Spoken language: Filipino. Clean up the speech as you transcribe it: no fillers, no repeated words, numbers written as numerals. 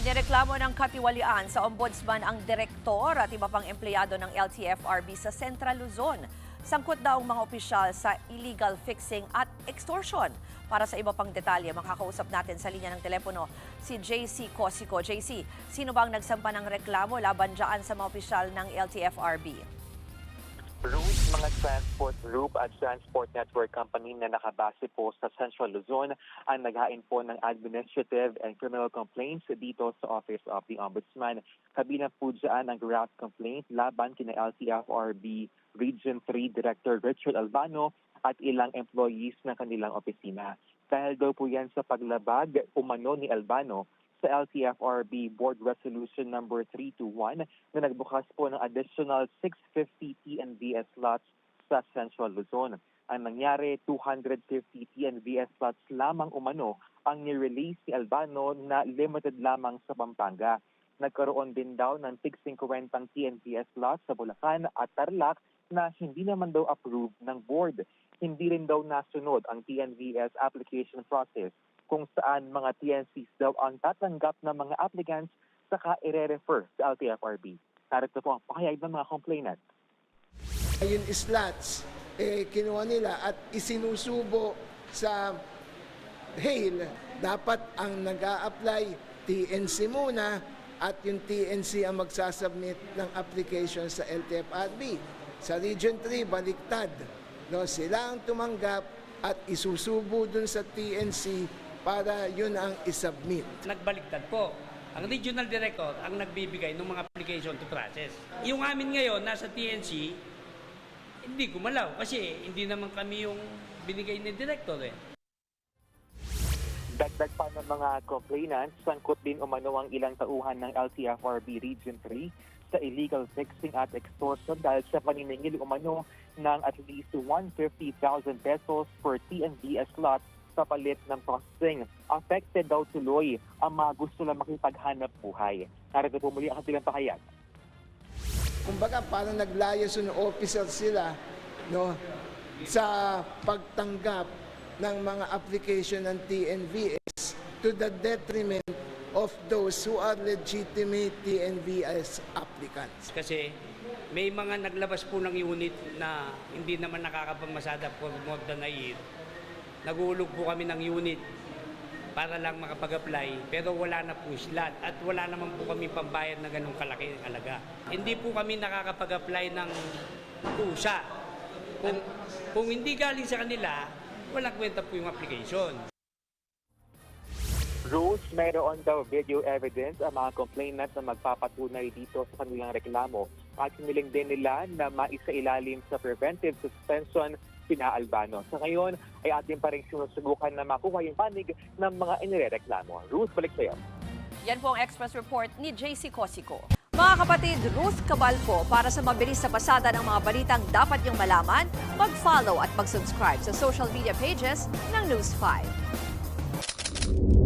Inireklamo ng katiwalian sa ombudsman ang direktor at iba pang empleyado ng LTFRB sa Central Luzon. Sangkot daw ang mga opisyal sa illegal fixing at extortion. Para sa iba pang detalye, makakausap natin sa linya ng telepono si JC Cosico. JC, sino ba ang nagsampa ng reklamo laban dyan sa mga opisyal ng LTFRB? Rules, mga transport group at transport network company na nakabase po sa Central Luzon ang naghain po ng administrative and criminal complaints dito sa Office of the Ombudsman. Kabilang po dyan ang graft complaint laban kina LTFRB Region 3 Director Richard Albano at ilang employees ng kanilang opisina. Dahil daw po yan sa paglabag umano ni Albano sa LTFRB Board Resolution number 321 na nagbukas po ng additional 650 TNVS slots sa Central Luzon. Ang nangyari, 250 TNVS slots lamang umano ang ni-release ni Albano na limited lamang sa Pampanga. Nagkaroon din daw ng 50 TNVS slots sa Bulacan at Tarlac na hindi naman daw approved ng board. Hindi rin daw nasunod ang TNVS application process kung saan mga TNCs daw ang tatanggap ng mga applicants saka i-refer sa LTFRB. Narito po ang pahayag ng mga complainant. Yung slots, kinuha nila at isinusubo sa hail. Dapat ang nag-a-apply TNC muna at yung TNC ang magsasubmit ng application sa LTFRB. Sa Region 3, baliktad. No, sila ang tumanggap at isusubo dun sa TNC para yun ang isubmit. Nagbaliktad po. Ang regional director ang nagbibigay ng mga application to process. Yung amin ngayon, nasa TNC, hindi gumalaw kasi hindi naman kami yung binigay ni director eh. Dagdag pa ng mga complainants, sangkot din umano ang ilang tauhan ng LTFRB Region 3 sa illegal fixing at extortion dahil sa paniningil umano ng at least 150,000 pesos per TNVS slot sa palit ng processing. Affected daw tuloy ang mga gusto lang makipaghanap buhay. Narito po muli ang kanilang pahayag. Kumbaga parang nag-liaison officer sila, no, sa pagtanggap ng mga application ng TNVS to the detriment of those who are legitimate TNVS applicants. Kasi may mga naglabas po ng unit na hindi naman nakakapagmasada for more than a year. Nagulog po kami ng unit para lang makapag-apply pero wala na po slot at wala naman po kami pambayad na ganong kalaki ng alaga. Hindi po kami nakakapag-apply ng kusa. Kung hindi galing sa kanila, walang kwenta po yung application. Rose, mayroon daw video evidence ang mga complainant na magpapatunay dito sa kanilang reklamo at hiniling din nila na maisailalim sa preventive suspension sina Albano. Sa ngayon ay atin pa rin sinusubukan na makuha yung panig ng mga inireklamo. Ruth, balik sa'yo. Yan po ang Express Report ni JC Cosico. Mga kapatid, Ruth Cabalco, para sa mabilis na pasada ng mga balitang dapat niyong malaman, mag-follow at mag-subscribe sa social media pages ng News 5.